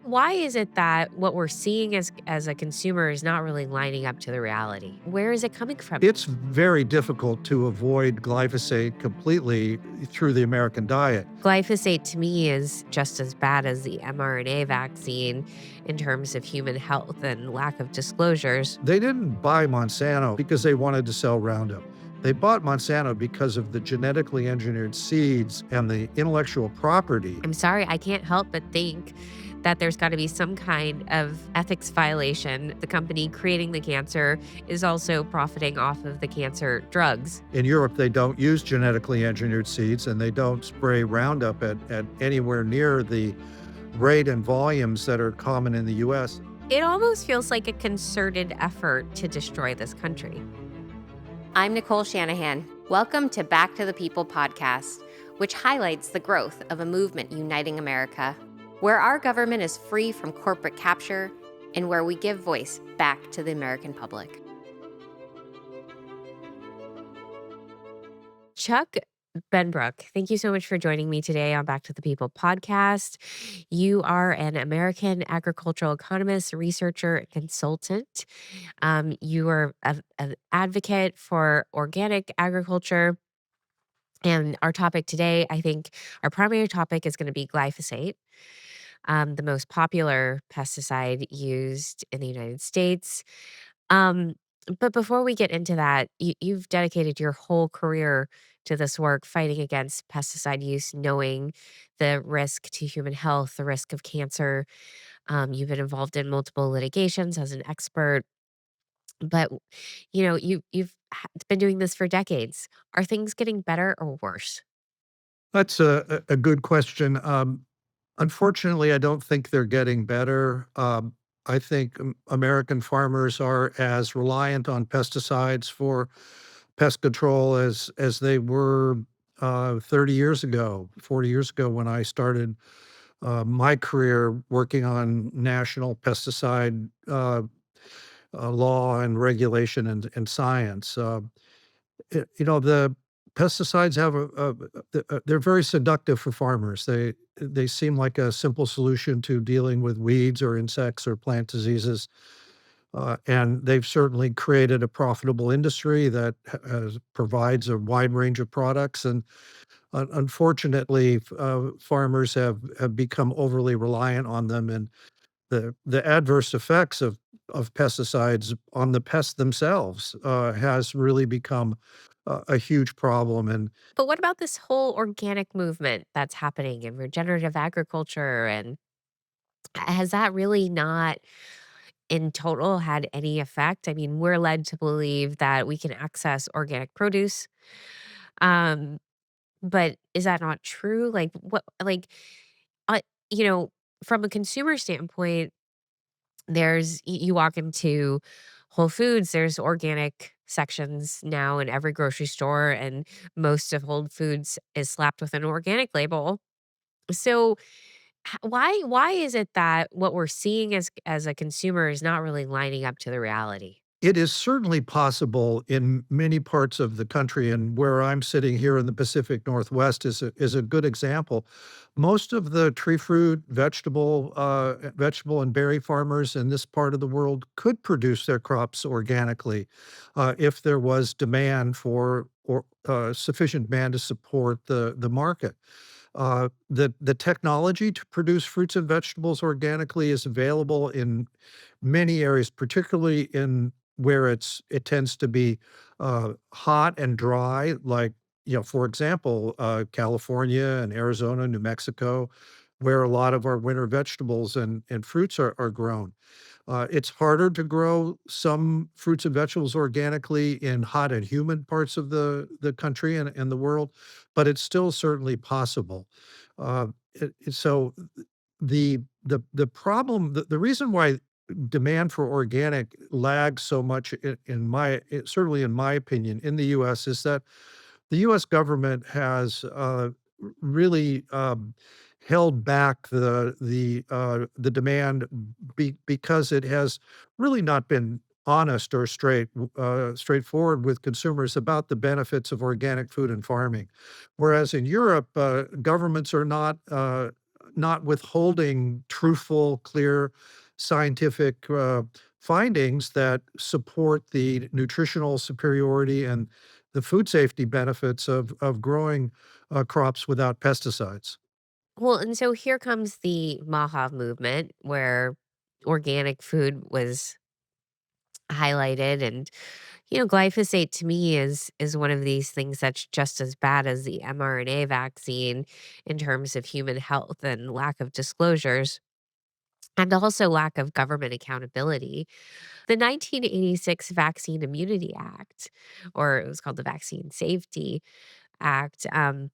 Why is it that what we're seeing as a consumer is not really lining up to the reality? Where is it coming from? It's very difficult to avoid glyphosate completely through the American diet. Glyphosate to me is just as bad as the mRNA vaccine in terms of human health and lack of disclosures. They didn't buy Monsanto because they wanted to sell Roundup. They bought Monsanto because of the genetically engineered seeds and the intellectual property. I'm sorry, I can't help but think that there's got to be some kind of ethics violation. The company creating the cancer is also profiting off of the cancer drugs. In Europe, they don't use genetically engineered seeds and they don't spray Roundup at anywhere near the rate and volumes that are common in the US. It almost feels like a concerted effort to destroy this country. I'm Nicole Shanahan. Welcome to Back to the People podcast, which highlights the growth of a movement uniting America, where our government is free from corporate capture and where we give voice back to the American public. Chuck Benbrook, thank you so much for joining me today on Back to the People podcast. You are an American agricultural economist, researcher, and consultant. You are an advocate for organic agriculture. And our topic today, I think our primary topic is going to be glyphosate, the most popular pesticide used in the United States. Um, but before we get into that, you've dedicated your whole career to this work, fighting against pesticide use, knowing the risk to human health, the risk of cancer. You've been involved in multiple litigations as an expert, but you've been doing this for decades. Are things getting better or worse? That's a good question. Unfortunately, I don't think they're getting better. I think American farmers are as reliant on pesticides for pest control as they were 30 years ago, 40 years ago when I started my career working on national pesticide law and regulation and science. The pesticides have they're very seductive for farmers. They seem like a simple solution to dealing with weeds or insects or plant diseases, and they've certainly created a profitable industry that provides a wide range of products. And unfortunately, farmers have become overly reliant on them, and the adverse effects of pesticides on the pests themselves has really become a huge problem. And But what about this whole organic movement that's happening in regenerative agriculture? And has that really not in total had any effect? I mean, we're led to believe that we can access organic produce. Um, but is that not true? Like what uh, you know, from a consumer standpoint, you walk into Whole Foods, there's organic sections now in every grocery store, and most of Whole Foods is slapped with an organic label. So why is it that what we're seeing as a consumer is not really lining up to the reality? it is certainly possible in many parts of the country, and where I'm sitting here in the Pacific Northwest is a good example. Most of the tree fruit, vegetable and berry farmers in this part of the world could produce their crops organically, if there was demand for or sufficient demand to support the market. The technology to produce fruits and vegetables organically is available in many areas, particularly in where it tends to be hot and dry, like, for example, California and Arizona, New Mexico, where a lot of our winter vegetables and fruits are grown. It's harder to grow some fruits and vegetables organically in hot and humid parts of the country and the world, but it's still certainly possible. So the problem, the reason why demand for organic lags so much certainly in my opinion in the U.S. is that the U.S. government has really held back the demand because it has really not been honest or straightforward with consumers about the benefits of organic food and farming. Whereas in Europe, governments are not withholding truthful, clear scientific findings that support the nutritional superiority and the food safety benefits of growing crops without pesticides. Well, and so here comes the Maha movement where organic food was highlighted, and glyphosate to me is one of these things that's just as bad as the mRNA vaccine in terms of human health and lack of disclosures, and also lack of government accountability. The 1986 Vaccine Immunity Act, or it was called the Vaccine Safety Act,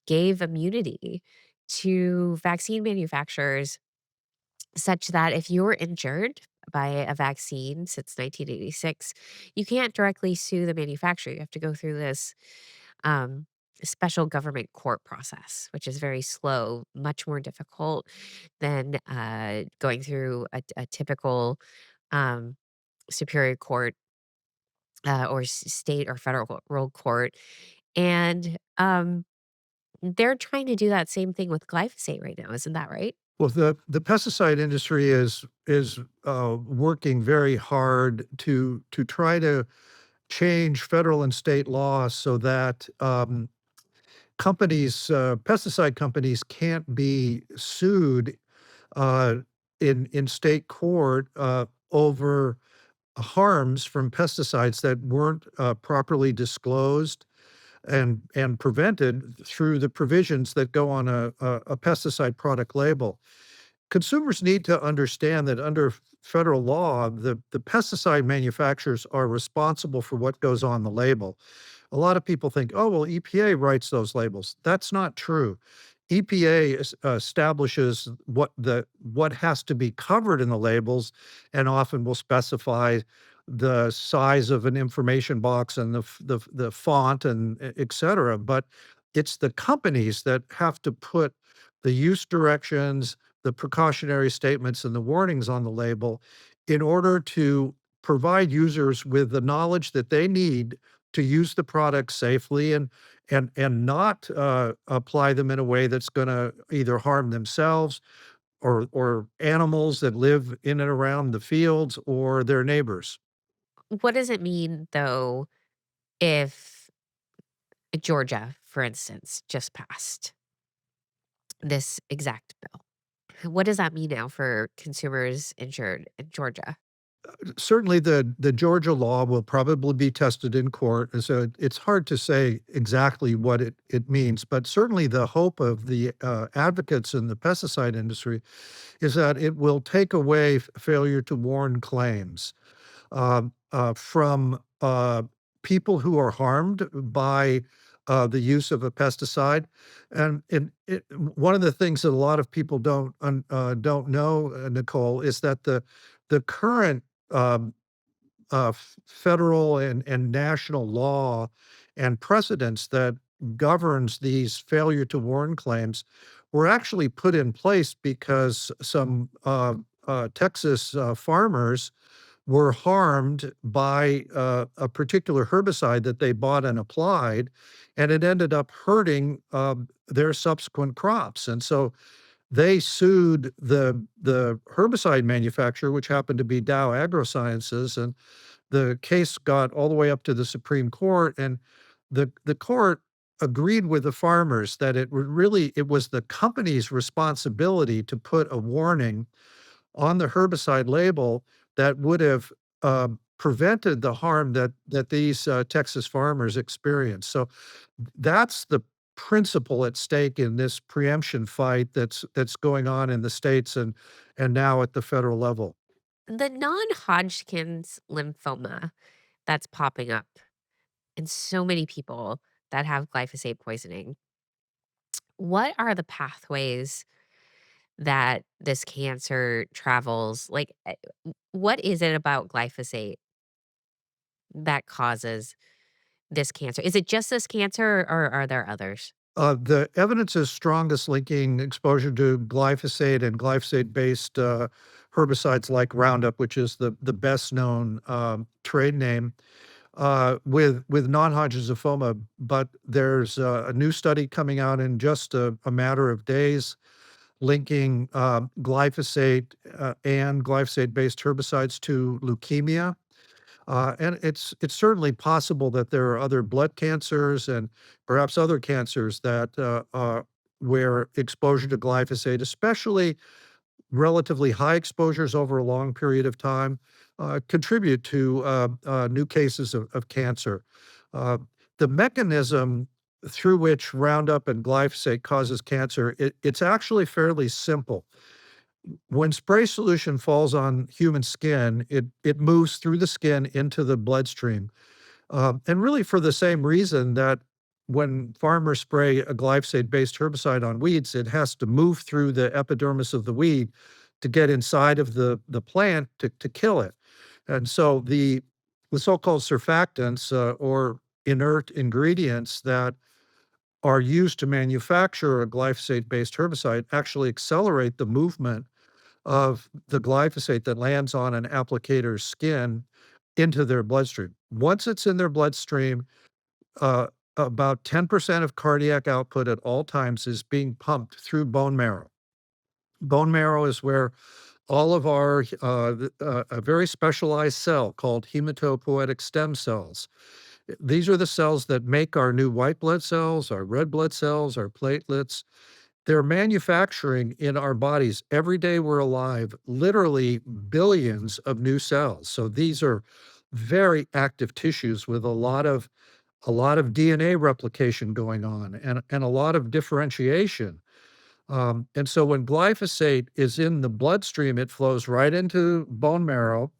gave immunity to vaccine manufacturers such that if you're injured by a vaccine since 1986, you can't directly sue the manufacturer. You have to go through this um, special government court process, which is very slow, much more difficult than going through a typical um, superior court or state or federal court. And they're trying to do that same thing with glyphosate right now. Isn't that right? Well, the pesticide industry is working very hard to try to change federal and state laws so that pesticide companies can't be sued uh, in state court over harms from pesticides that weren't properly disclosed and prevented through the provisions that go on a pesticide product label. Consumers need to understand that under federal law, the pesticide manufacturers are responsible for what goes on the label. A lot of people think, oh, well, EPA writes those labels. That's not true. EPA establishes what has to be covered in the labels, and often will specify the size of an information box and the font and et cetera. But it's the companies that have to put the use directions, the precautionary statements, and the warnings on the label in order to provide users with the knowledge that they need to use the product safely and not apply them in a way that's going to either harm themselves or animals that live in and around the fields or their neighbors. What does it mean, though, if Georgia, for instance, just passed this exact bill? What does that mean now for consumers insured in Georgia? Certainly, the Georgia law will probably be tested in court, and so it's hard to say exactly what it means. But certainly, the hope of the advocates in the pesticide industry is that it will take away failure to warn claims from people who are harmed by the use of a pesticide. One of the things that a lot of people don't know, Nicole, is that the current um, federal and national law and precedents that governs these failure to warn claims were actually put in place because some Texas farmers were harmed by a particular herbicide that they bought and applied, and it ended up hurting their subsequent crops. And so they sued the herbicide manufacturer, which happened to be Dow AgroSciences, and the case got all the way up to the Supreme Court, and the court agreed with the farmers that it was the company's responsibility to put a warning on the herbicide label that would have prevented the harm that these Texas farmers experienced. So that's the principle at stake in this preemption fight that's going on in the states and now at the federal level. The non Hodgkin's lymphoma that's popping up in so many people that have glyphosate poisoning, what are the pathways that this cancer travels? Like, what is it about glyphosate that causes this cancer? Is it just this cancer or are there others? The evidence is strongest linking exposure to glyphosate and glyphosate-based herbicides like Roundup, which is the best known trade name, with non-Hodgkin's lymphoma. But there's a new study coming out in just a matter of days linking glyphosate and glyphosate-based herbicides to leukemia. And it's certainly possible that there are other blood cancers and perhaps other cancers that where exposure to glyphosate, especially relatively high exposures over a long period of time, contribute to new cases of cancer. Uh, the mechanism through which Roundup and glyphosate causes cancer, it's actually fairly simple. When spray solution falls on human skin, it moves through the skin into the bloodstream, and really for the same reason that when farmers spray a glyphosate-based herbicide on weeds, it has to move through the epidermis of the weed to get inside of the plant to kill it. And so the so-called surfactants, or inert ingredients that are used to manufacture a glyphosate-based herbicide actually accelerate the movement of the glyphosate that lands on an applicator's skin into their bloodstream. Once it's in their bloodstream, uh, about 10% of cardiac output at all times is being pumped through bone marrow. Bone marrow is where all of our a very specialized cell called hematopoietic stem cells. These are the cells that make our new white blood cells, our red blood cells, our platelets. They're manufacturing in our bodies every day we're alive, literally billions of new cells. So these are very active tissues with a lot of DNA replication going on and a lot of differentiation. And so when glyphosate is in the bloodstream, it flows right into bone marrow,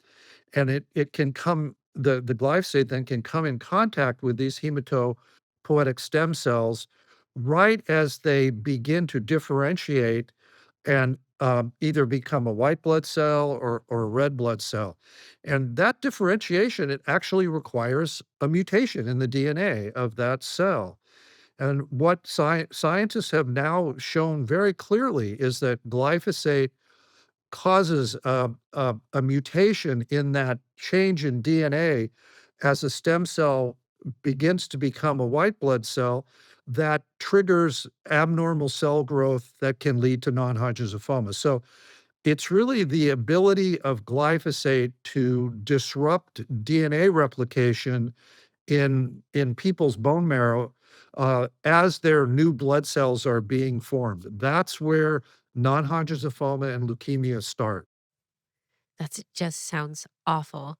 and it can come the glyphosate then can come in contact with these hematopoietic stem cells right as they begin to differentiate and either become a white blood cell or a red blood cell. And that differentiation, it actually requires a mutation in the DNA of that cell. And what scientists have now shown very clearly is that glyphosate causes a mutation in that change in DNA as a stem cell begins to become a white blood cell that triggers abnormal cell growth that can lead to non-Hodgkin's lymphoma. So it's really the ability of glyphosate to disrupt DNA replication in people's bone marrow, as their new blood cells are being formed. That's where non-Hodgkin's lymphoma and leukemia start. That just sounds awful.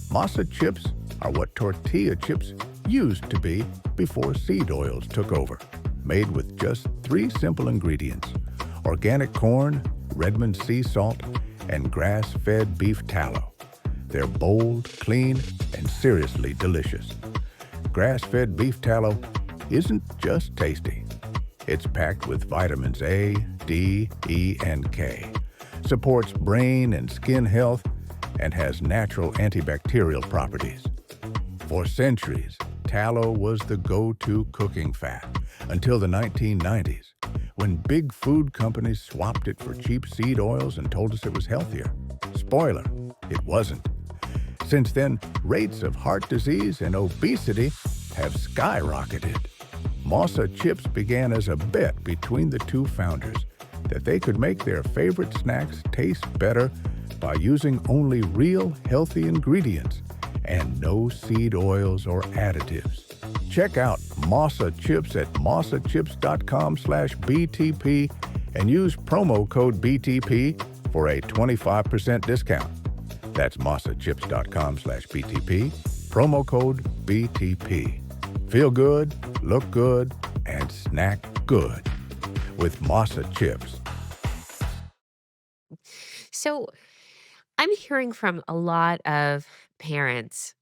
Masa chips are what tortilla chips used to be before seed oils took over. Made with just 3 simple ingredients: organic corn, Redmond sea salt, and grass-fed beef tallow. They're bold, clean, and seriously delicious. Grass-fed beef tallow isn't just tasty. It's packed with vitamins A, D, E, and K, supports brain and skin health, and has natural antibacterial properties. For centuries, tallow was the go-to cooking fat until the 1990s, when big food companies swapped it for cheap seed oils and told us it was healthier. Spoiler, it wasn't. Since then, rates of heart disease and obesity have skyrocketed. Masa chips began as a bet between the two founders that they could make their favorite snacks taste better by using only real healthy ingredients and no seed oils or additives. Check out Masa Chips at mosachips.com/BTP and use promo code BTP for a 25% discount. That's mosachips.com/BTP, promo code BTP. Feel good, look good, and snack good with Masa Chips. So I'm hearing from a lot of parents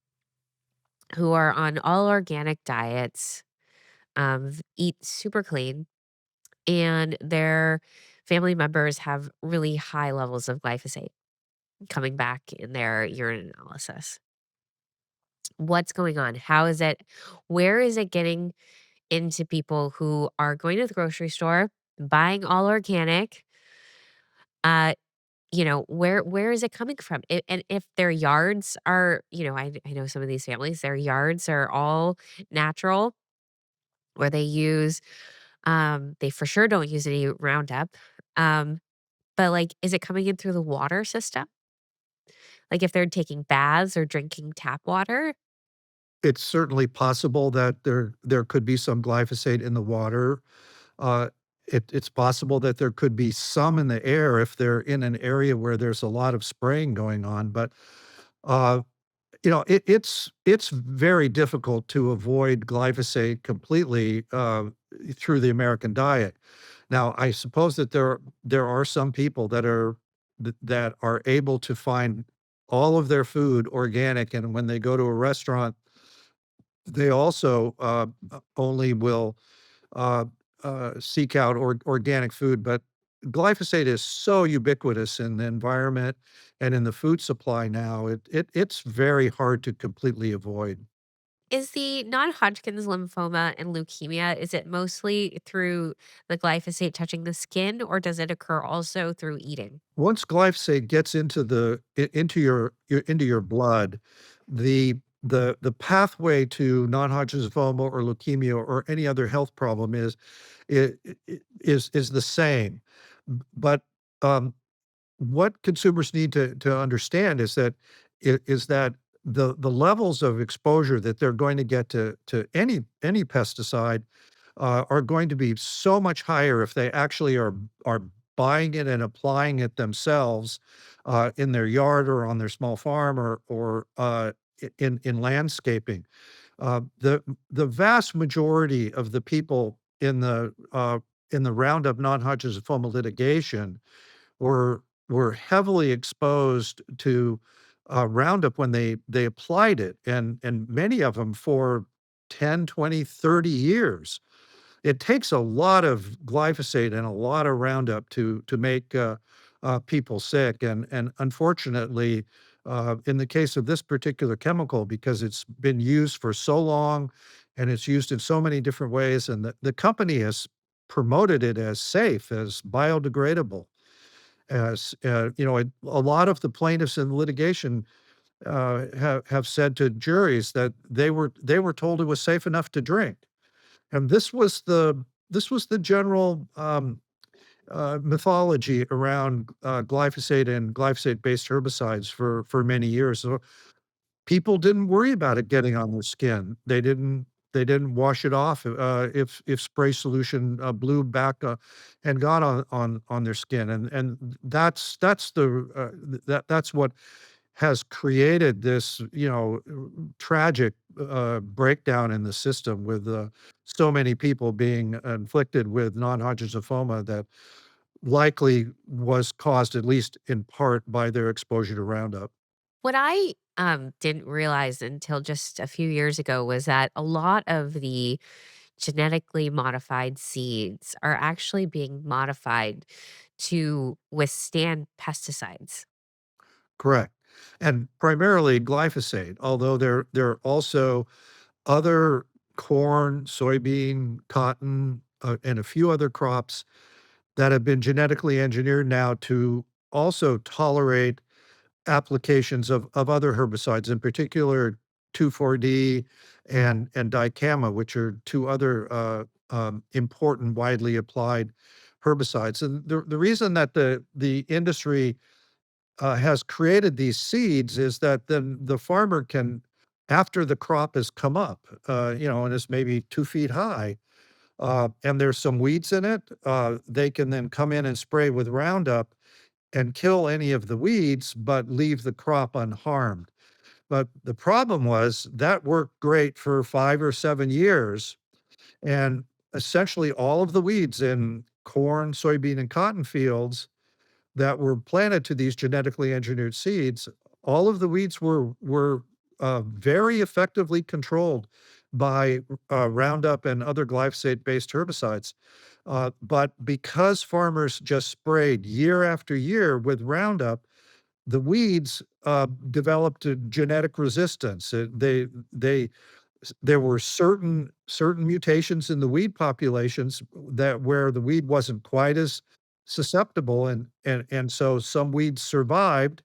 who are on all organic diets, eat super clean, and their family members have really high levels of glyphosate coming back in their urine analysis. What's going on? How is it? Where is it getting into people who are going to the grocery store, buying all organic? Uh, where is it coming from? And if their yards are, I know some of these families, their yards are all natural, where they use They for sure don't use any Roundup. Um, but, like, is it coming in through the water system? Like, if they're taking baths or drinking tap water? It's certainly possible that there could be some glyphosate in the water. It's possible that there could be some in the air if they're in an area where there's a lot of spraying going on, but, uh, it's very difficult to avoid glyphosate completely, through the American diet. Now, I suppose that there are some people that are able to find all of their food organic, and when they go to a restaurant, they also, only will, uh, seek out organic food, but glyphosate is so ubiquitous in the environment and in the food supply now, it's very hard to completely avoid. Is the non-Hodgkin's lymphoma and leukemia, is it mostly through the glyphosate touching the skin, or does it occur also through eating? Once glyphosate gets into into your blood, the pathway to non-Hodgkin's lymphoma or leukemia or any other health problem is the same. But, um, what consumers need to understand is that the levels of exposure that they're going to get to any pesticide, are going to be so much higher if they actually are buying it and applying it themselves, in their yard or on their small farm or in landscaping. The vast majority of the people in the Roundup non-Hodgkin's lymphoma litigation were heavily exposed to, Roundup when they applied it, and many of them for 10, 20, 30 years. It takes a lot of glyphosate and a lot of Roundup to make, people sick, and unfortunately, in the case of this particular chemical, because it's been used for so long and it's used in so many different ways, and the company has promoted it as safe, as biodegradable, as, a lot of the plaintiffs in litigation, have said to juries that they were told it was safe enough to drink. And this was the general, mythology around, glyphosate and glyphosate-based herbicides for many years. So, people didn't worry about it getting on their skin. They didn't wash it off, if spray solution, blew back, and got on their skin, and that's the, that's what has created this, tragic, breakdown in the system with, so many people being inflicted with non-Hodgkin's lymphoma that likely was caused, at least in part, by their exposure to Roundup. What I didn't realize until just a few years ago was that a lot of the genetically modified seeds are actually being modified to withstand pesticides. Correct, and primarily glyphosate, although there are also other corn, soybean, cotton, and a few other crops that have been genetically engineered now to also tolerate applications of other herbicides, in particular 2,4-D and dicamba, which are 2 other, important, widely applied herbicides. And the reason that the industry, has created these seeds is that then the farmer can, after the crop has come up, and is maybe 2 feet high, and there's some weeds in it, they can then come in and spray with Roundup and kill any of the weeds, but leave the crop unharmed. But the problem was that worked great for 5 or 7 years, and essentially all of the weeds in corn, soybean, and cotton fields that were planted to these genetically engineered seeds, all of the weeds were very effectively controlled by, Roundup and other glyphosate-based herbicides. But because farmers just sprayed year after year with Roundup, the weeds, developed a genetic resistance. There were certain mutations in the weed populations that where the weed wasn't quite as susceptible, and so some weeds survived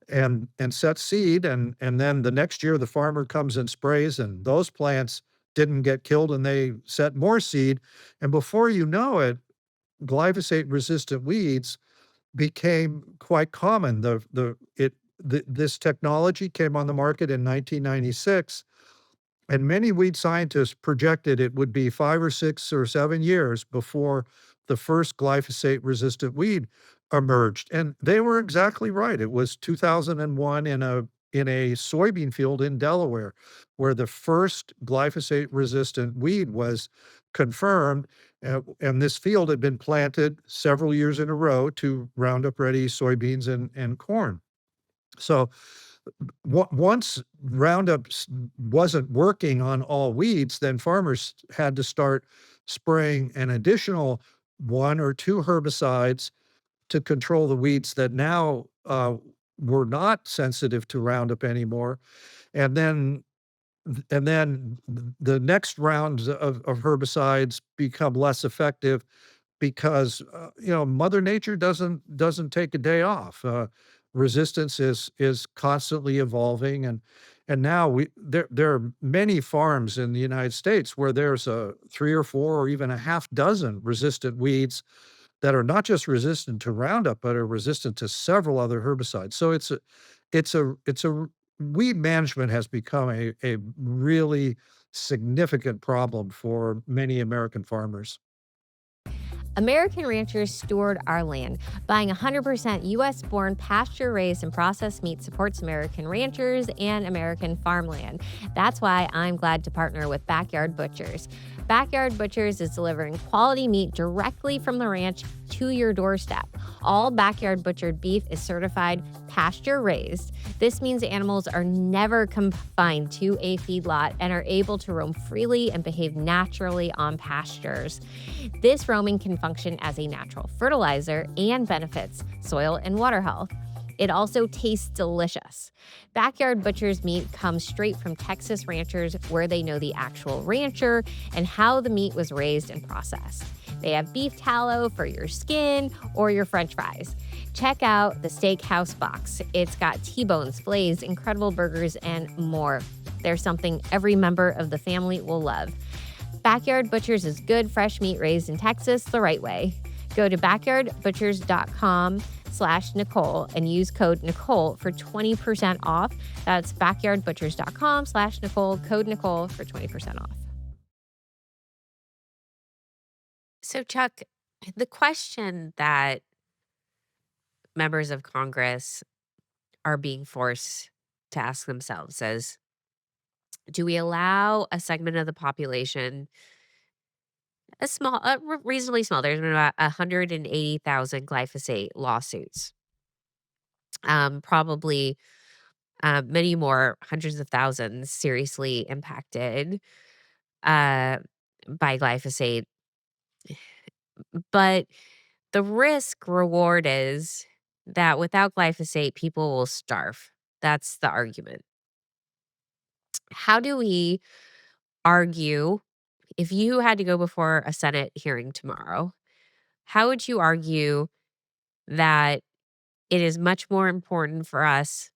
and set seed, and then the next year, the farmer comes and sprays, and those plants didn't get killed and they set more seed. And before you know it, glyphosate-resistant weeds became quite common. This technology came on the market in 1996, and many weed scientists projected it would be 5 or 6 or 7 years before the first glyphosate-resistant weed emerged, and they were exactly right. It was 2001 in a soybean field in Delaware, where the first glyphosate-resistant weed was confirmed, and this field had been planted several years in a row to Roundup-ready soybeans and corn. So once Roundup wasn't working on all weeds, then farmers had to start spraying an additional 1 or 2 herbicides to control the weeds that now were not sensitive to Roundup anymore. And then the next rounds of herbicides become less effective because, Mother Nature doesn't take a day off. Resistance is constantly evolving, and now there are many farms in the United States where there's a 3 or 4 or even a half dozen resistant weeds that are not just resistant to Roundup, but are resistant to several other herbicides. So it's a weed management has become a really significant problem for many American farmers. American ranchers steward our land. Buying 100% US born, pasture raised, and processed meat supports American ranchers and American farmland. That's why I'm glad to partner with Backyard Butchers. Backyard Butchers is delivering quality meat directly from the ranch to your doorstep. All backyard butchered beef is certified pasture raised. This means animals are never confined to a feedlot and are able to roam freely and behave naturally on pastures. This roaming can function as a natural fertilizer and benefits soil and water health. It also tastes delicious. Backyard Butcher's meat comes straight from Texas ranchers where they know the actual rancher and how the meat was raised and processed. They have beef tallow for your skin or your french fries. Check out the Steakhouse box. It's got T-bones, fillets, incredible burgers, and more. There's something every member of the family will love. Backyard Butchers is good, fresh meat raised in Texas the right way. Go to backyardbutchers.com/Nicole and use code Nicole for 20% off. That's backyardbutchers.com/Nicole, code Nicole for 20% off. So, Chuck, the question that members of Congress are being forced to ask themselves is, do we allow a segment of the population, reasonably small? There's been about 180,000 glyphosate lawsuits. Probably many more, hundreds of thousands seriously impacted uh, by glyphosate. But the risk reward is that without glyphosate, people will starve. That's the argument. How do we argue if you had to go before a Senate hearing tomorrow? How would you argue that it is much more important for us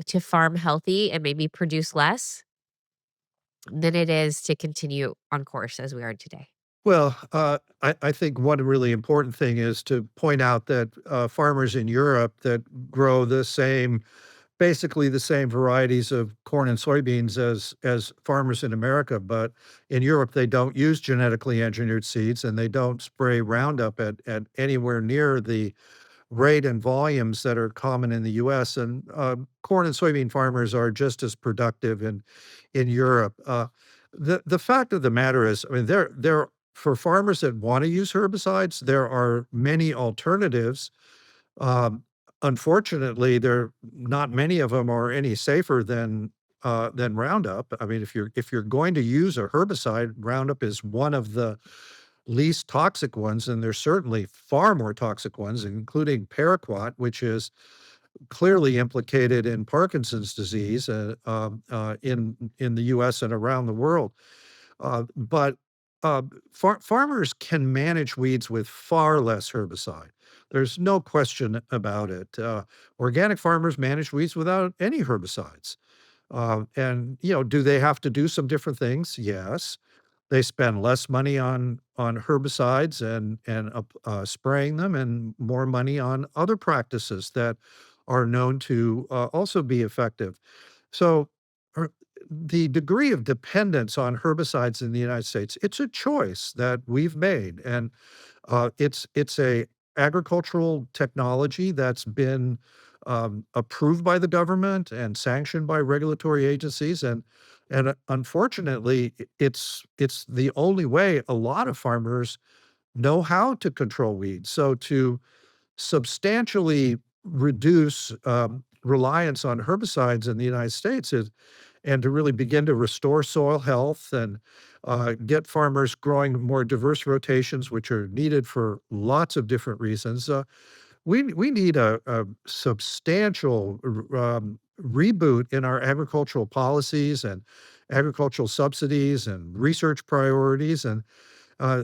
to farm healthy and maybe produce less than it is to continue on course as we are today? Well, I think one really important thing is to point out that farmers in Europe that grow basically the same varieties of corn and soybeans as farmers in America, but in Europe they don't use genetically engineered seeds and they don't spray Roundup at anywhere near the rate and volumes that are common in the US, and corn and soybean farmers are just as productive in Europe. The fact of the matter is, I mean, there for farmers that wanna use herbicides, there are many alternatives. Um, Unfortunately, there not many of them are any safer than Roundup. I mean, if you're going to use a herbicide, Roundup is one of the least toxic ones, and there's certainly far more toxic ones, including paraquat, which is clearly implicated in Parkinson's disease, in the US and around the world. But farmers can manage weeds with far less herbicide. There's no question about it. Organic farmers manage weeds without any herbicides. And, do they have to do some different things? Yes. They spend less money on herbicides and spraying them, and more money on other practices that are known to, also be effective. So, er, the degree of dependence on herbicides in the United States, it's a choice that we've made, and, it's a agricultural technology that's been, approved by the government and sanctioned by regulatory agencies, and unfortunately, it's the only way a lot of farmers know how to control weeds. So to substantially reduce, reliance on herbicides in the United States is and to really begin to restore soil health and, get farmers growing more diverse rotations, which are needed for lots of different reasons. We need a substantial reboot in our agricultural policies and agricultural subsidies and research priorities, and,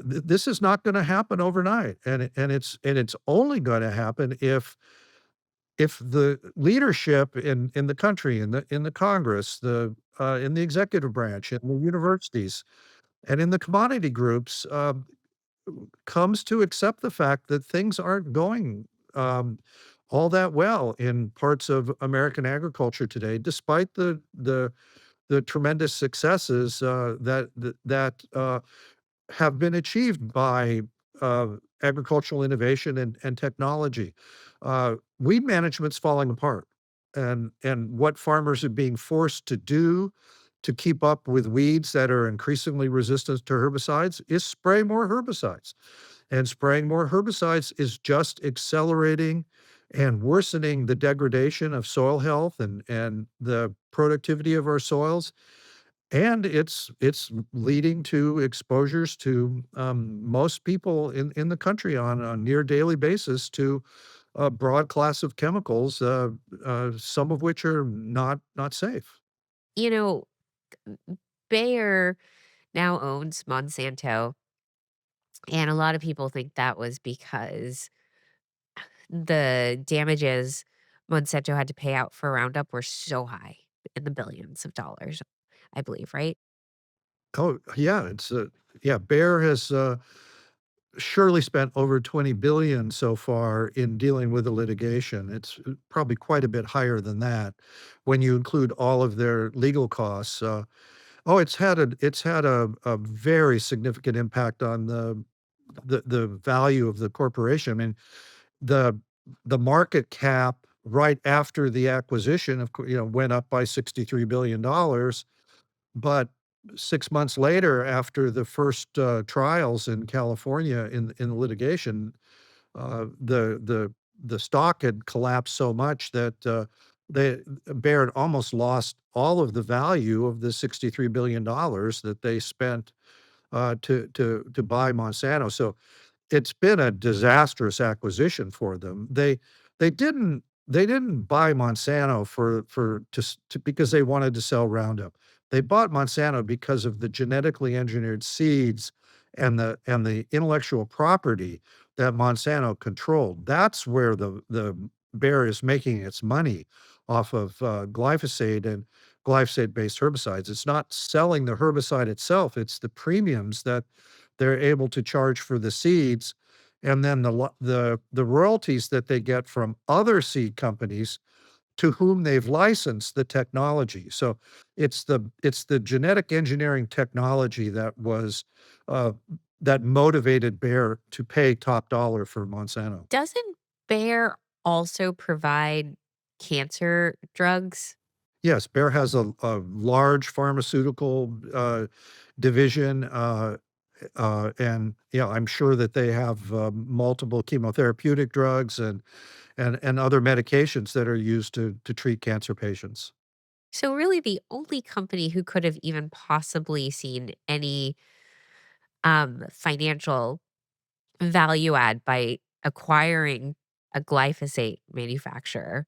this is not gonna happen overnight, and it's only gonna happen if the leadership in the country, in the Congress, in the executive branch, in the universities, and in the commodity groups, comes to accept the fact that things aren't going, um, all that well in parts of American agriculture today, despite the tremendous successes, that have been achieved by, agricultural innovation and technology. Weed management's falling apart, and what farmers are being forced to do to keep up with weeds that are increasingly resistant to herbicides is spray more herbicides, and spraying more herbicides is just accelerating and worsening the degradation of soil health and the productivity of our soils, and it's leading to exposures to, most people in the country on a near daily basis to a broad class of chemicals, some of which are not safe. You know, Bayer now owns Monsanto, and a lot of people think that was because the damages Monsanto had to pay out for Roundup were so high in the billions of dollars, I believe, right? Oh, yeah, yeah, Bayer has, surely spent over 20 billion so far in dealing with the litigation. It's, probably quite a bit higher than that when you include all of their legal costs. Oh, it's had a very significant impact on the value of the corporation. I mean, the the market cap right after the acquisition, went up by $63 billion, but 6 months later, after the first, trials in California in the litigation, the stock had collapsed so much that, they Bayer had almost lost all of the value of the $63 billion that they spent, to buy Monsanto. So it's been a disastrous acquisition for them. They didn't buy Monsanto for just to because they wanted to sell Roundup. They bought Monsanto because of the genetically engineered seeds and the intellectual property that Monsanto controlled. That's where the Bayer is making its money off of, glyphosate and glyphosate-based herbicides. It's not selling the herbicide itself, it's the premiums that they're able to charge for the seeds, and then the royalties that they get from other seed companies to whom they've licensed the technology. So it's the genetic engineering technology uh, that motivated Bayer to pay top dollar for Monsanto. Doesn't Bayer also provide cancer drugs? Yes, Bayer has a large pharmaceutical, division, and, yeah, I'm sure that they have, multiple chemotherapeutic drugs and other medications that are used to treat cancer patients. So really the only company who could have even possibly seen any financial value add by acquiring a glyphosate manufacturer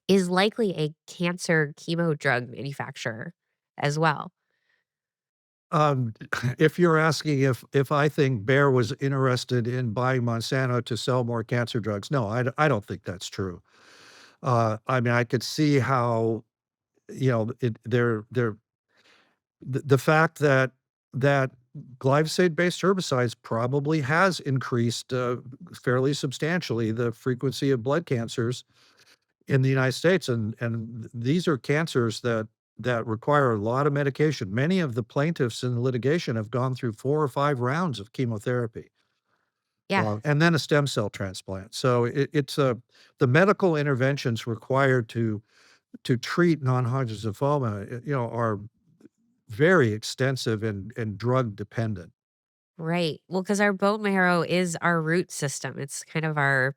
is likely a cancer chemo drug manufacturer as well. Um, if you're asking if I think Bayer was interested in buying Monsanto to sell more cancer drugs, no, I don't think that's true. I mean, I could see how they're the fact that glyphosate-based herbicides probably has increased, fairly substantially the frequency of blood cancers in the United States, and these are cancers that require a lot of medication. Many of the plaintiffs in the litigation have gone through 4 or 5 rounds of chemotherapy, Yeah. and then a stem cell transplant. So the medical interventions required to treat non-Hodgkin's lymphoma, are very extensive and drug dependent. Right. Well, because our bone marrow is our root system. It's kind of our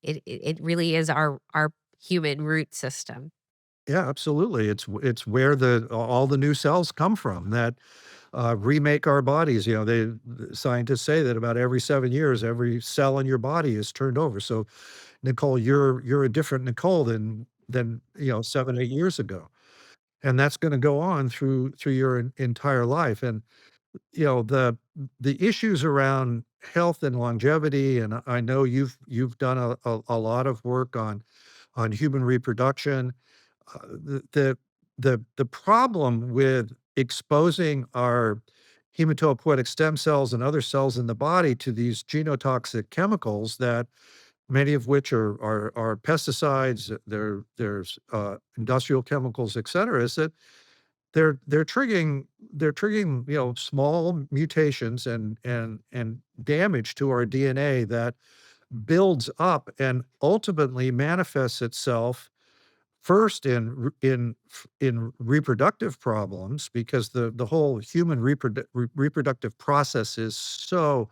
it really is our human root system. Yeah, absolutely. It's where all the new cells come from that remake our bodies. The scientists say that about every 7 years, every cell in your body is turned over. So, Nicole, you're a different Nicole than 7, 8 years ago, and that's going to go on through your entire life. And the issues around health and longevity, and I know you've done a lot of work on human reproduction. The problem with exposing our hematopoietic stem cells and other cells in the body to these genotoxic chemicals that many of which are pesticides, there's industrial chemicals, et cetera, is that they're triggering, small mutations and damage to our DNA that builds up and ultimately manifests itself first in reproductive problems because the whole human reproductive process is so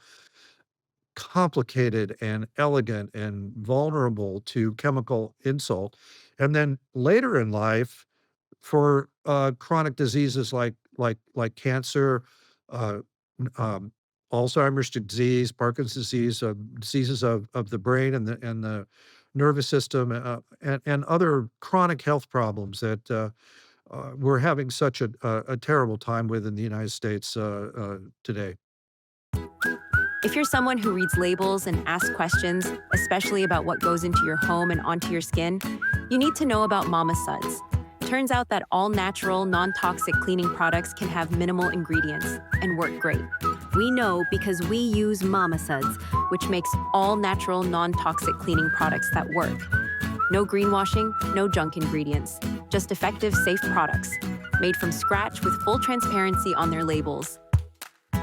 complicated and elegant and vulnerable to chemical insult. And then later in life, for, chronic diseases like cancer, uh, n Alzheimer's disease, Parkinson's disease, diseases of the brain and the nervous system, and other chronic health problems that, we're having such a terrible time with in the United States, today. If you're someone who reads labels and asks questions, especially about what goes into your home and onto your skin, you need to know about Mama Suds. Turns out that all natural, non toxic cleaning products can have minimal ingredients and work great. We know because we use Mama Suds, which makes all natural, non toxic cleaning products that work. No greenwashing, no junk ingredients, just effective, safe products, made from scratch with full transparency on their labels.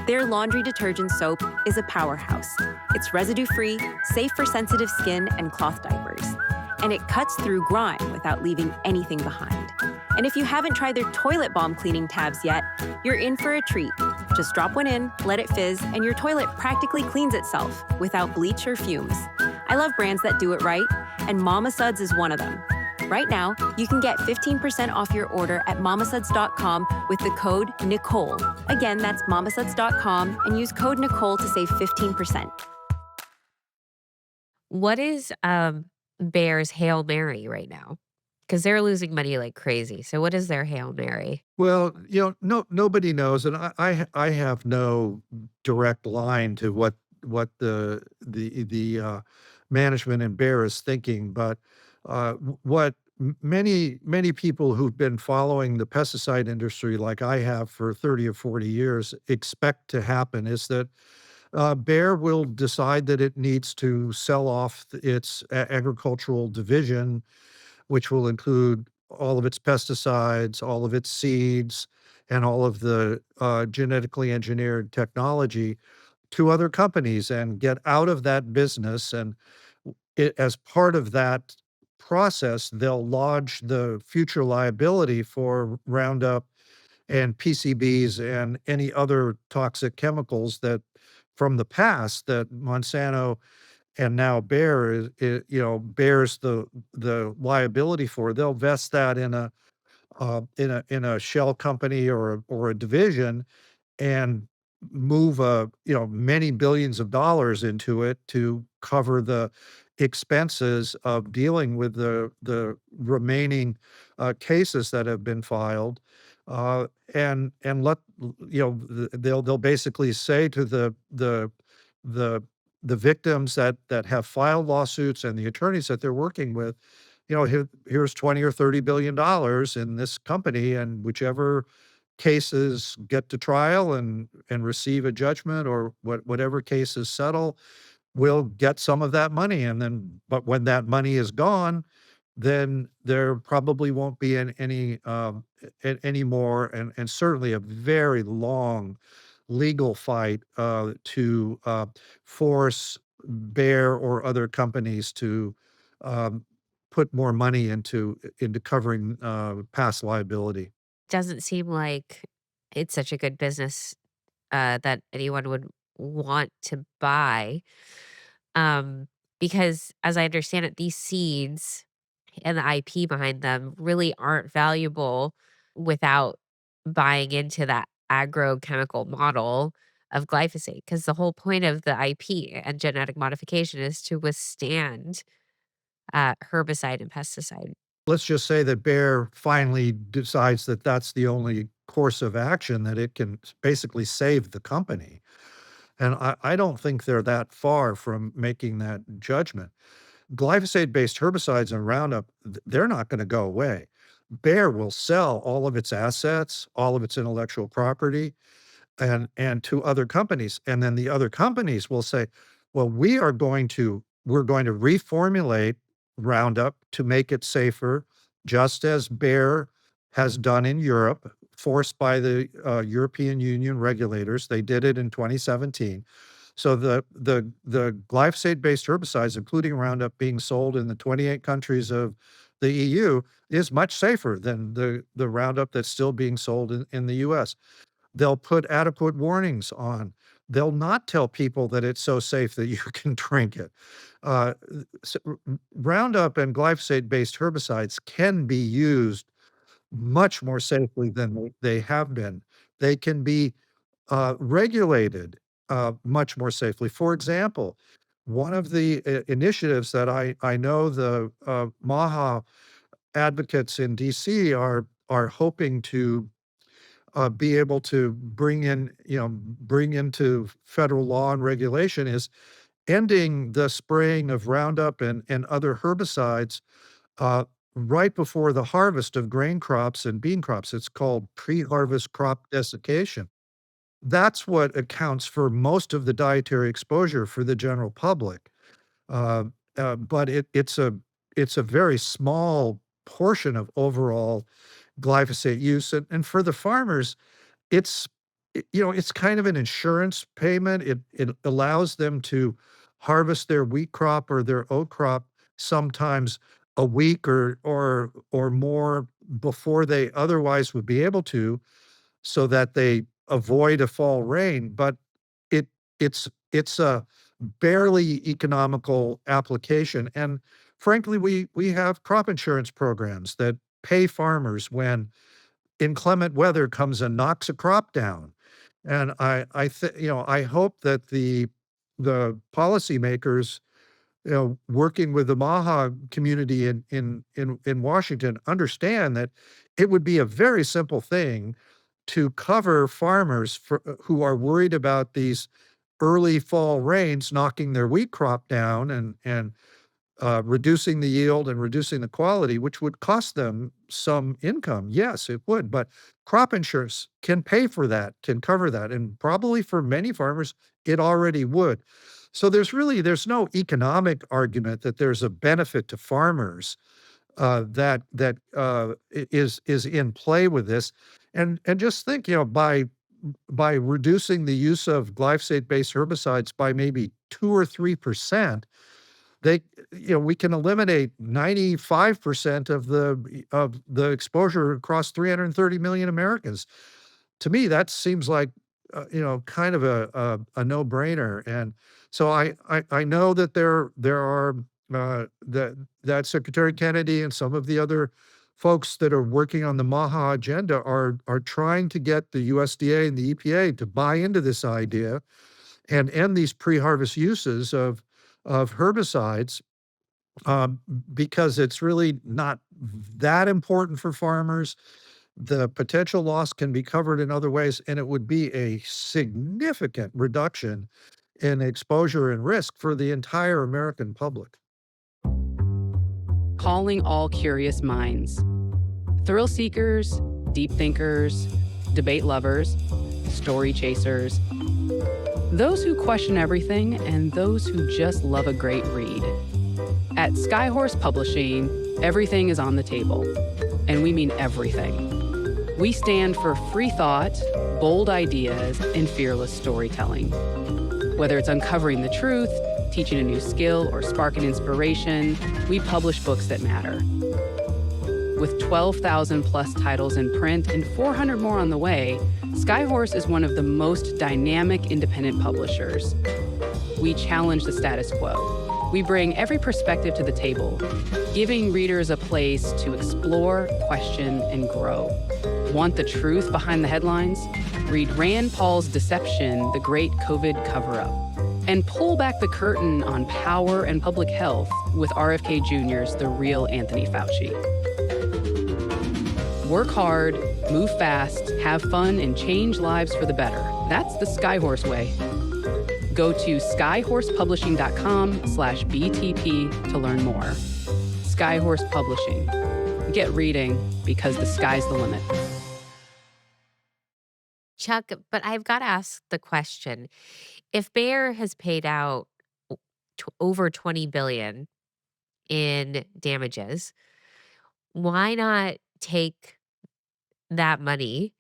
Their laundry detergent soap is a powerhouse. It's residue-free, safe for sensitive skin and cloth diapers. And it cuts through grime without leaving anything behind. And if you haven't tried their toilet bomb cleaning tabs yet, you're in for a treat. Just drop one in, let it fizz, and your toilet practically cleans itself without bleach or fumes. I love brands that do it right, and Mama Suds is one of them. Right now, you can get 15% off your order at mamasuds.com with the code Nicole. Again, that's mamasuds.com and use code Nicole to save 15%. What is Bayer's Hail Mary right now? Because they're losing money like crazy. So what is their Hail Mary? Well, nobody knows, and I have no direct line to what the management in Bayer is thinking, but what many people who've been following the pesticide industry like I have for 30 or 40 years expect to happen is that Bayer will decide that it needs to sell off its agricultural division, which will include all of its pesticides, all of its seeds, and all of the genetically engineered technology to other companies and get out of that business. And as part of that process, they'll lodge the future liability for Roundup and PCBs and any other toxic chemicals that from the past that Monsanto and now Bayer bears the liability for. They'll vest that in a shell company or a division and move, many billions of dollars into it to cover the expenses of dealing with the remaining, cases that have been filed, and let they'll basically say to the the victims that have filed lawsuits and the attorneys that they're working with, Here's 20 or $30 billion in this company, and whichever cases get to trial and receive a judgment, or whatever cases settle, will get some of that money, and then but when that money is gone, then there probably won't be any more, and certainly a very long legal fight, to force Bayer or other companies to, um, put more money into covering, past liability. Doesn't seem like it's such a good business, that anyone would want to buy, um, because as I understand it, these seeds and the IP behind them really aren't valuable without buying into that agrochemical model of glyphosate. Because the whole point of the IP and genetic modification is to withstand, herbicide and pesticide. Let's just say that Bayer finally decides that that's the only course of action, that it can basically save the company, and I don't think they're that far from making that judgment. Glyphosate-based herbicides and Roundup, they're not gonna go away. Bayer will sell all of its assets, all of its intellectual property, and to other companies, and then the other companies will say, "Well, we're going to reformulate Roundup to make it safer, just as Bayer has done in Europe, forced by the, European Union regulators." They did it in 2017. So the glyphosate-based herbicides, including Roundup, being sold in the 28 countries of the EU, is much safer than the Roundup that's still being sold in the US. They'll put adequate warnings on. They'll not tell people that it's so safe that you can drink it. Uh, Roundup and glyphosate-based herbicides can be used much more safely than they have been. They can be, regulated, much more safely. For example, one of the initiatives that I know the, MAHA advocates in DC are hoping to, be able to bring into federal law and regulation, is ending the spraying of Roundup and other herbicides, uh, right before the harvest of grain crops and bean crops. It's called pre-harvest crop desiccation. That's what accounts for most of the dietary exposure for the general public. Uh, but it's a very small portion of overall glyphosate use, and for the farmers, it's it's kind of an insurance payment. It allows them to harvest their wheat crop or their oat crop sometimes a week or more before they otherwise would be able to, so that they avoid a fall rain, but it it's a barely economical application, and frankly, we have crop insurance programs that pay farmers when inclement weather comes and knocks a crop down, and I hope that the policymakers, working with the MAHA community in Washington, understand that it would be a very simple thing to cover farmers who are worried about these early fall rains knocking their wheat crop down and reducing the yield and reducing the quality, which would cost them some income. Yes, it would, but crop insurance can pay for that, can cover that, and probably for many farmers, it already would. So there's no economic argument that there's a benefit to farmers, that is in play with this. And just think, by reducing the use of glyphosate-based herbicides by maybe 2 or 3%, they we can eliminate 95% of the exposure across 330 million Americans. To me, that seems like, kind of a no-brainer, and so I know that there are, that Secretary Kennedy and some of the other folks that are working on the MAHA agenda are trying to get the USDA and the EPA to buy into this idea and end these pre-harvest uses of herbicides, um, because it's really not that important for farmers. The potential loss can be covered in other ways, and it would be a significant reduction in exposure and risk for the entire American public. calling all curious minds. Thrill seekers, deep thinkers, debate lovers, story chasers, those who question everything, and those who just love a great read. At Skyhorse Publishing, everything is on the table, and we mean everything. We stand for free thought, bold ideas, and fearless storytelling. Whether it's uncovering the truth, teaching a new skill, or sparking inspiration, we publish books that matter. With 12,000 plus titles in print and 400 more on the way, Skyhorse is one of the most dynamic independent publishers. We challenge the status quo. We bring every perspective to the table, giving readers a place to explore, question, and grow. Want the truth behind the headlines? Read Rand Paul's Deception, The Great COVID Cover-Up. And pull back the curtain on power and public health with RFK Jr.'s The Real Anthony Fauci. Work hard, move fast, have fun, and change lives for the better. That's the Skyhorse way. Go to skyhorsepublishing.com/BTP to learn more. Skyhorse Publishing. Get reading because the sky's the limit. Chuck, but I've got to ask the question. If Bayer has paid out over 20 billion in damages, why not take that money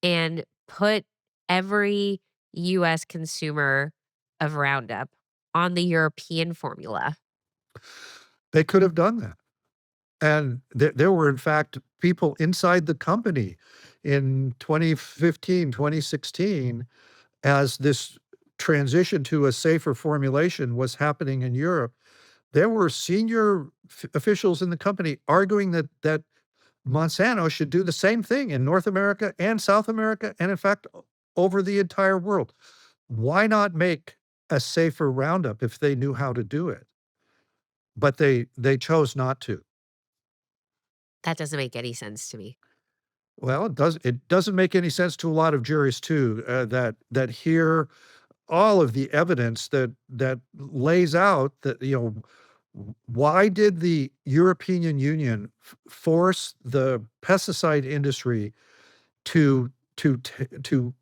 and put every US consumer of Roundup on the European formula? They could have done that. And there were, in fact, people inside the company in 2015, 2016, as this transition to a safer formulation was happening in Europe. There were senior officials in the company arguing that Monsanto should do the same thing in North America and South America, and in fact, over the entire world. Why not make a safer Roundup if they knew how to do it? But they chose not to. That doesn't make any sense to me. Well, it doesn't make any sense to a lot of juries too, that hear all of the evidence that lays out that, why did the European Union force the pesticide industry to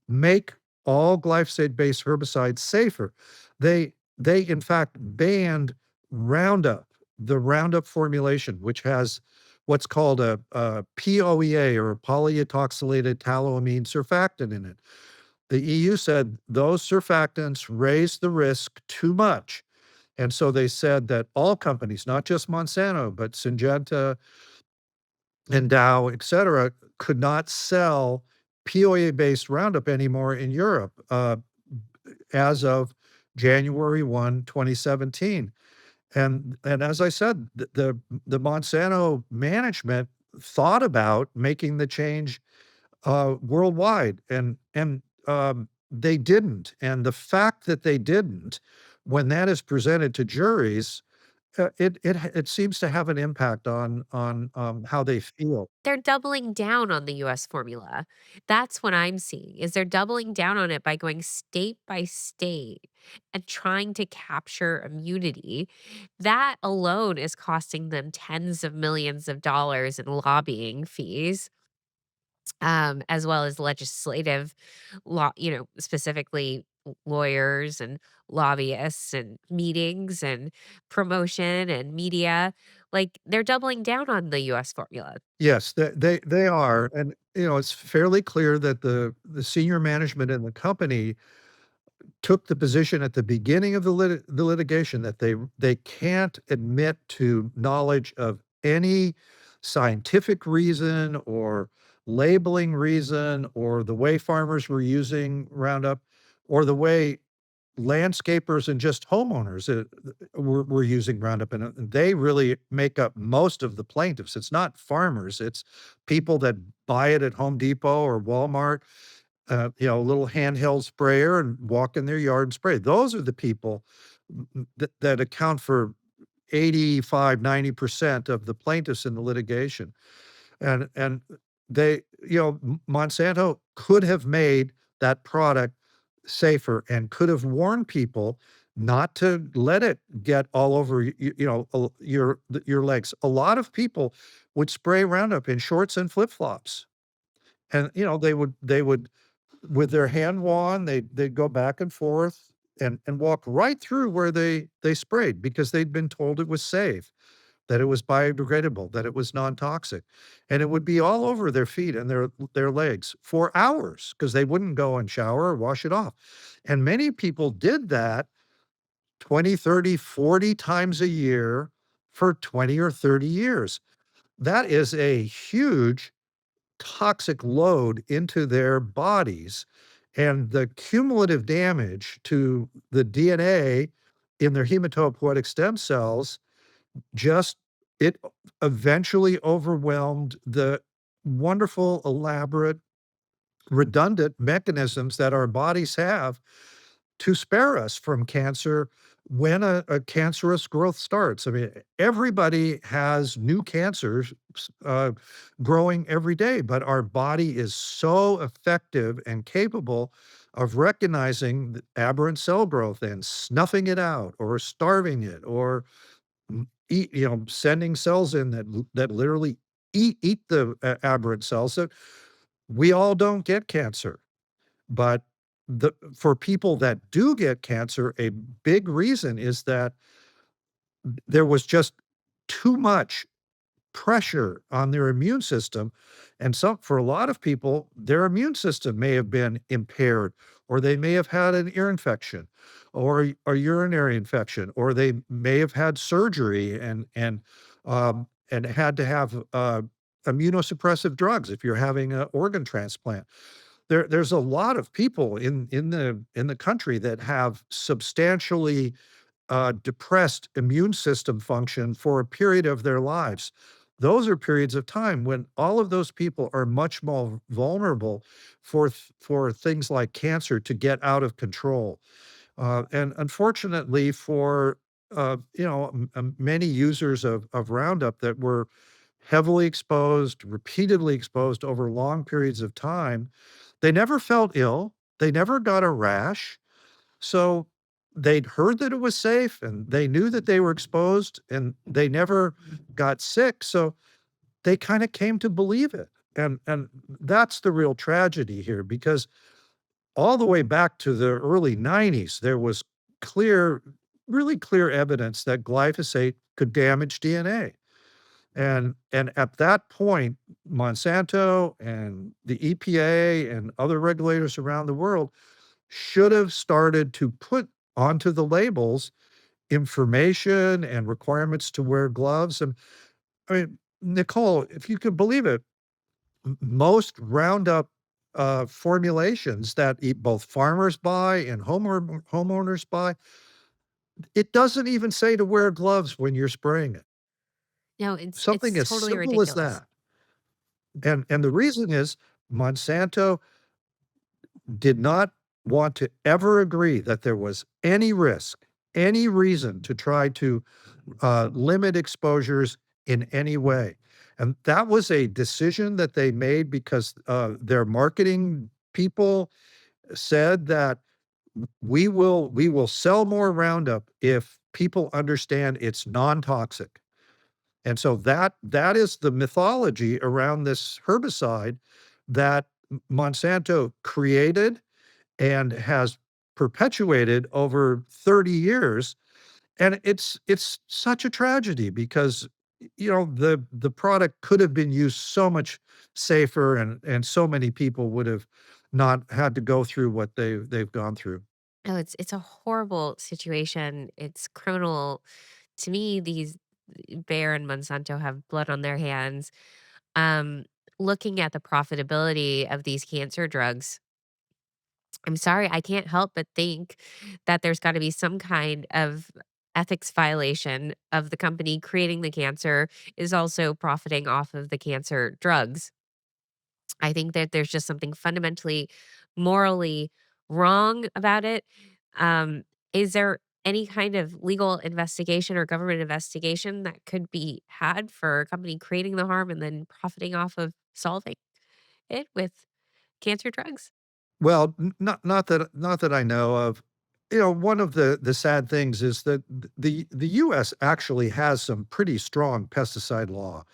make all glyphosate-based herbicides safer? They in fact banned Roundup, the Roundup formulation, which has what's called a POEA, or a polyethoxylated taloamine surfactant in it. The EU said those surfactants raise the risk too much. And so they said that all companies, not just Monsanto, but Syngenta and Dow, et cetera, could not sell POA-based Roundup anymore in Europe as of January 1, 2017. And as I said, the Monsanto management thought about making the change worldwide, and they didn't. And the fact that they didn't, when that is presented to juries, it seems to have an impact on how they feel. They're doubling down on the US formula. That's what I'm seeing, is they're doubling down on it by going state by state and trying to capture immunity. That alone is costing them tens of millions of dollars in lobbying fees, as well as legislative law, specifically lawyers and lobbyists and meetings and promotion and media. Like, they're doubling down on the US formula. Yes, they are, and, it's fairly clear that the senior management in the company took the position at the beginning of the litigation that they can't admit to knowledge of any scientific reason or labeling reason or the way farmers were using Roundup or the way landscapers and just homeowners were using Roundup, and they really make up most of the plaintiffs. It's not farmers, it's people that buy it at Home Depot or Walmart, a little handheld sprayer and walk in their yard and spray. Those are the people that account for 85, 90% of the plaintiffs in the litigation. And they, Monsanto could have made that product safer and could have warned people not to let it get all over your legs. A lot of people would spray Roundup in shorts and flip-flops, and, they would with their hand wand, they'd go back and forth and walk right through where they sprayed because they'd been told it was safe, that it was biodegradable, that it was non-toxic, and it would be all over their feet and their legs for hours because they wouldn't go and shower or wash it off, and many people did that 20, 30, 40 times a year for 20 or 30 years. That is a huge toxic load into their bodies, and the cumulative damage to the DNA in their hematopoietic stem cells just it eventually overwhelmed the wonderful, elaborate, redundant mechanisms that our bodies have to spare us from cancer when a cancerous growth starts. I mean, everybody has new cancers growing every day, but our body is so effective and capable of recognizing the aberrant cell growth and snuffing it out or starving it or sending cells in that literally eat the aberrant cells. So we all don't get cancer. But for people that do get cancer, a big reason is that there was just too much pressure on their immune system, and so for a lot of people, their immune system may have been impaired, or they may have had an ear infection, or a urinary infection, or they may have had surgery and had to have, immunosuppressive drugs if you're having an organ transplant. There's a lot of people in the country that have substantially, depressed immune system function for a period of their lives. Those are periods of time when all of those people are much more vulnerable for things like cancer to get out of control. And unfortunately for, many users of Roundup that were heavily exposed, repeatedly exposed over long periods of time, they never felt ill, they never got a rash, so they'd heard that it was safe, and they knew that they were exposed, and they never got sick, so they kinda came to believe it, and that's the real tragedy here because all the way back to the early '90s, there was clear really clear evidence that glyphosate could damage DNA. And at that point, Monsanto and the EPA and other regulators around the world should have started to put onto the labels information and requirements to wear gloves. And I mean, Nicole, if you could believe it, most Roundup formulations that both farmers buy and homeowners buy, it doesn't even say to wear gloves when you're spraying it. No, it's Something it's as totally simple as ridiculous. that. And the reason is Monsanto did not want to ever agree that there was any risk, any reason to try to, limit exposures in any way. And that was a decision that they made because, their marketing people said that we will sell more Roundup if people understand it's non-toxic. And so that is the mythology around this herbicide that Monsanto created and has perpetuated over 30 years, and it's such a tragedy because, the product could have been used so much safer and so many people would have not had to go through what they've gone through. No, it's a horrible situation. It's criminal. To me, these Bayer and Monsanto have blood on their hands. Um, Looking at the profitability of these cancer drugs, I'm sorry, I can't help but think that there's got to be some kind of ethics violation of the company creating the cancer is also profiting off of the cancer drugs. I think that there's just something fundamentally morally wrong about it. Um, is there any kind of legal investigation or government investigation that could be had for a company creating the harm and then profiting off of solving it with cancer drugs? Well, not that I know of. One of the sad things is that the US actually has some pretty strong pesticide law.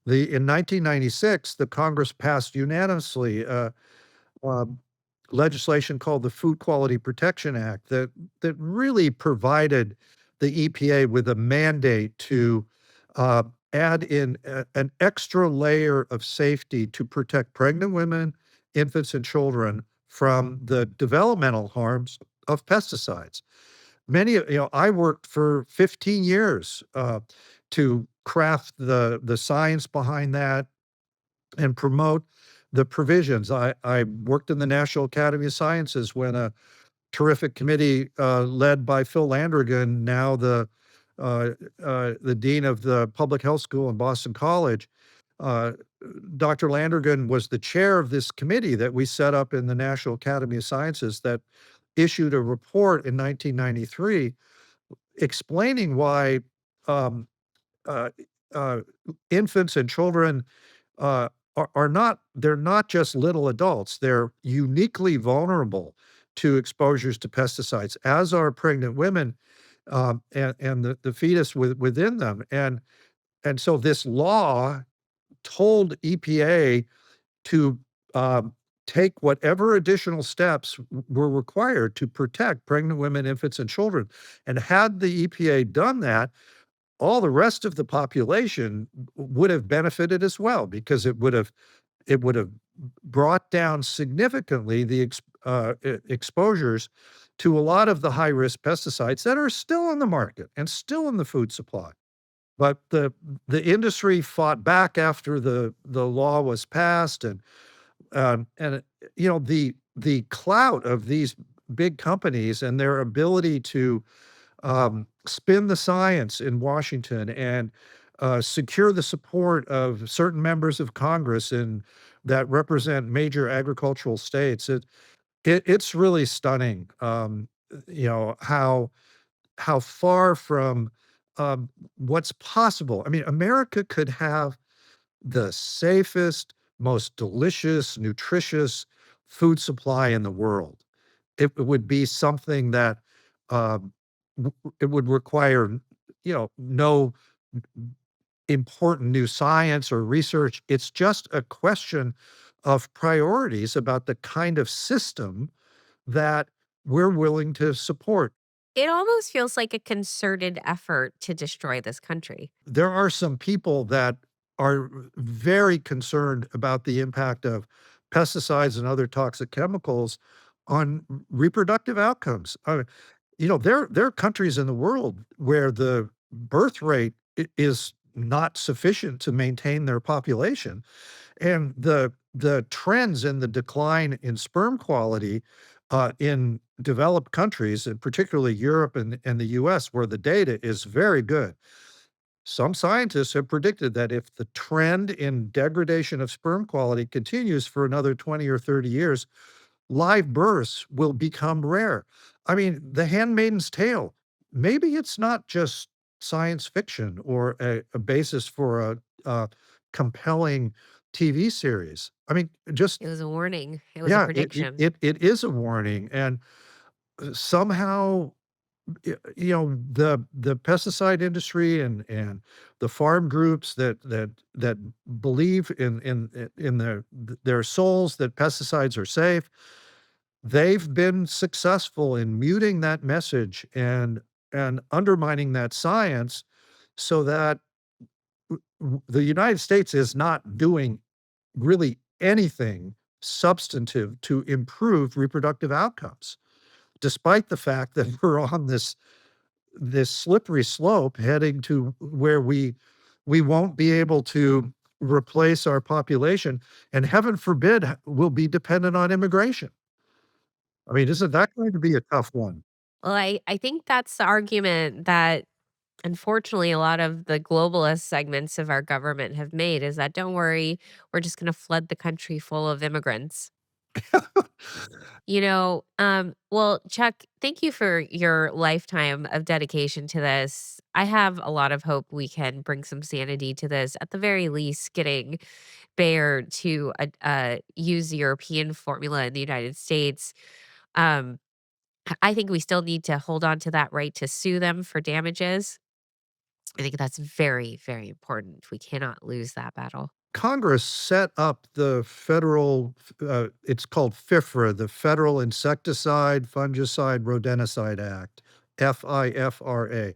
The In 1996, the Congress passed unanimously, um, legislation called the Food Quality Protection Act that really provided the EPA with a mandate to, uh, add in an extra layer of safety to protect pregnant women, infants, and children from the developmental harms of pesticides. I worked for 15 years, to craft the science behind that and promote the provisions. I worked in the National Academy of Sciences when a terrific committee, led by Phil Landrigan, now uh, the dean of the public health school in Boston College. Uh, Dr. Landrigan was the chair of this committee that we set up in the National Academy of Sciences that issued a report in 1993 explaining why, um, uh, uh, infants and children, uh, they're not just little adults, they're uniquely vulnerable to exposures to pesticides, as are pregnant women, and the fetus within them, and so this law told EPA to, um, take whatever additional steps were required to protect pregnant women, infants, and children, and had the EPA done that, all the rest of the population would have benefited as well because it would have brought down significantly the exposures to a lot of the high-risk pesticides that are still on the market and still in the food supply. But the industry fought back after the law was passed, the clout of these big companies and their ability to, spin the science in Washington and, secure the support of certain members of Congress that represent major agricultural states. It's really stunning, how far from, what's possible. I mean, America could have the safest, most delicious, nutritious food supply in the world. It would be something that, um, it would require, no important new science or research. It's just a question of priorities about the kind of system that we're willing to support. It almost feels like a concerted effort to destroy this country. There are some people that are very concerned about the impact of pesticides and other toxic chemicals on reproductive outcomes. There are countries in the world where the birth rate is not sufficient to maintain their population, and the trends in the decline in sperm quality, in developed countries, and particularly Europe and the US, where the data is very good. Some scientists have predicted that if the trend in degradation of sperm quality continues for another 20 or 30 years, live births will become rare. I mean, The Handmaid's Tale, maybe it's not just science fiction or a basis for a compelling TV series. I mean, just It was a warning. It was a yeah, it it prediction. it it is a warning, and somehow the pesticide industry and the farm groups that believe in their souls that pesticides are safe, they've been successful in muting that message and undermining that science so that the United States is not doing really anything substantive to improve reproductive outcomes, despite the fact that we're on this slippery slope heading to where we won't be able to replace our population, and heaven forbid, we'll be dependent on immigration. I mean, isn't that going to be a tough one? Well, I think that's the argument that unfortunately a lot of the globalist segments of our government have made is that don't worry, we're just going to flood the country full of immigrants. Well, Chuck, thank you for your lifetime of dedication to this. I have a lot of hope we can bring some sanity to this. At the very least, getting Bayer to use the European formula in the United States. Um, I think we still need to hold on to that right to sue them for damages. I think that's very, very important. We cannot lose that battle. Congress set up the federal, it's called FIFRA, the Federal Insecticide, Fungicide, Rodenticide Act, FIFRA.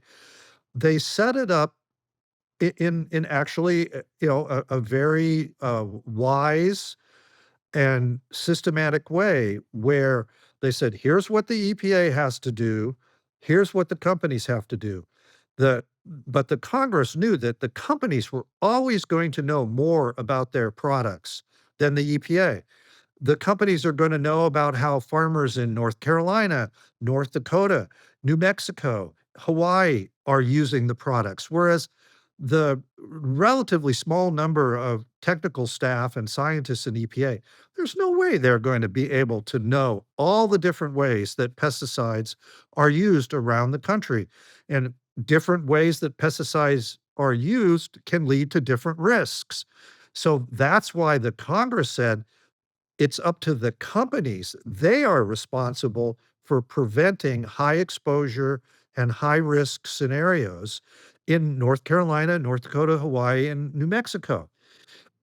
They set it up in actually, a very wise and systematic way where they said, here's what the EPA has to do, here's what the companies have to do. But the Congress knew that the companies were always going to know more about their products than the EPA. The companies are going to know about how farmers in North Carolina, North Dakota, New Mexico, Hawaii are using the products, whereas the relatively small number of technical staff and scientists in EPA, there's no way they're going to be able to know all the different ways that pesticides are used around the country. And different ways that pesticides are used can lead to different risks. So that's why the Congress said it's up to the companies. They are responsible for preventing high exposure and high risk scenarios in North Carolina, North Dakota, Hawaii, and New Mexico,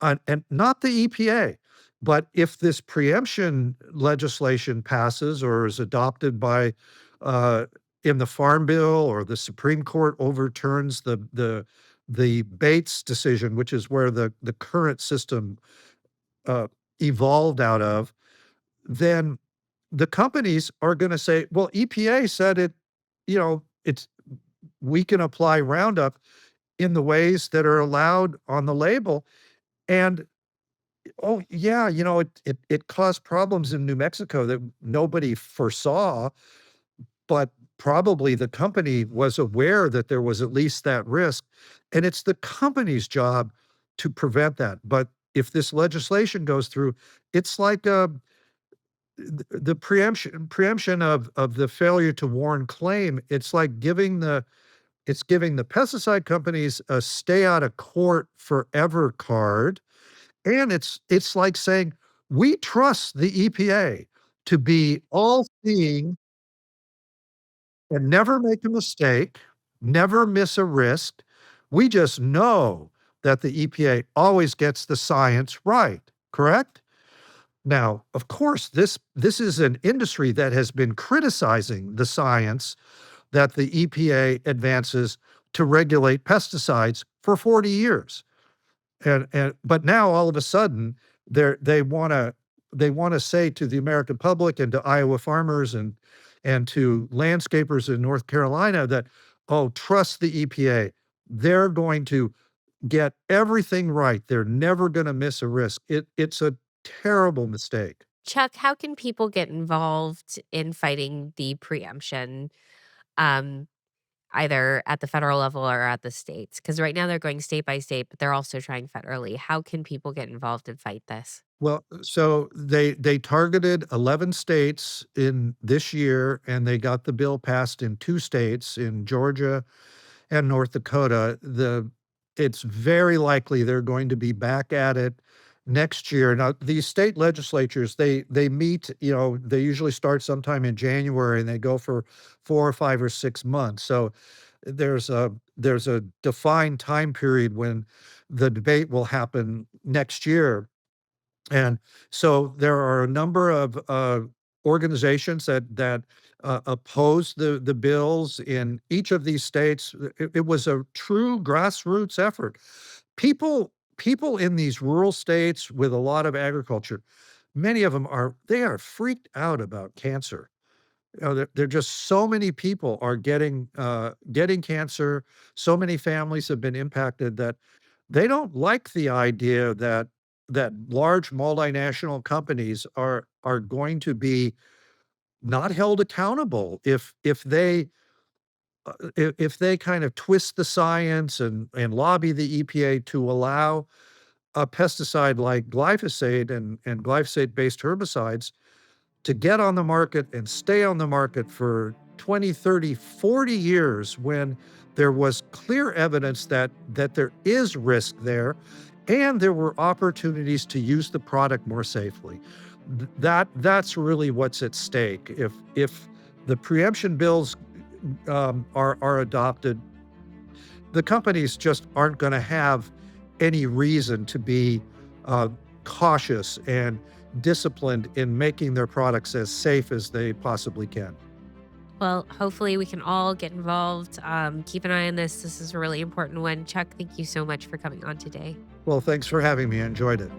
and not the EPA. But if this preemption legislation passes or is adopted by uh, in the Farm Bill, or the Supreme Court overturns the Bates decision, which is where the current system uh, evolved out of, then the companies are gonna say, "Well, EPA said it, it's we can apply Roundup in the ways that are allowed on the label." And, "Oh, yeah, it caused problems in New Mexico that nobody foresaw, but probably the company was aware that there was at least that risk." And it's the company's job to prevent that. But if this legislation goes through, it's like, the preemption of the failure to warn claim. It's like giving the pesticide companies a stay out of court forever card, and it's like saying, "We trust the EPA to be all-seeing and never make a mistake, never miss a risk. We just know that the EPA always gets the science right." Correct? Now, of course, this is an industry that has been criticizing the science that the EPA advances to regulate pesticides for 40 years. And but now all of a sudden, they wanna say to the American public and to Iowa farmers and to landscapers in North Carolina that, "Oh, trust the EPA. They're going to get everything right. They're never gonna miss a risk." It's a terrible mistake. Chuck, how can people get involved in fighting the preemption, um, either at the federal level or at the states? Because right now they're going state by state, but they're also trying federally. How can people get involved and fight this? Well, so they targeted 11 states in this year, and they got the bill passed in 2 states, in Georgia and North Dakota. It's very likely they're going to be back at it next year. Now, these state legislatures, they meet, they usually start sometime in January, and they go for 4 or 5 or 6 months. So there's a defined time period when the debate will happen next year. And so there are a number of organizations that oppose the bills in each of these states. It was a true grassroots effort. People in these rural states with a lot of agriculture, many of them they are freaked out about cancer. There just so many people are getting cancer. So many families have been impacted that they don't like the idea that large multinational companies are going to be not held accountable if they kind of twist the science and lobby the EPA to allow a pesticide like glyphosate and glyphosate-based herbicides to get on the market and stay on the market for 20, 30, 40 years when there was clear evidence that there is risk there, and there were opportunities to use the product more safely. That's really what's at stake. If the preemption bills are adopted, the companies just aren't going to have any reason to be cautious and disciplined in making their products as safe as they possibly can. Well, hopefully we can all get involved. Keep an eye on this. This is a really important one. Chuck, thank you so much for coming on today. Well, thanks for having me. I enjoyed it.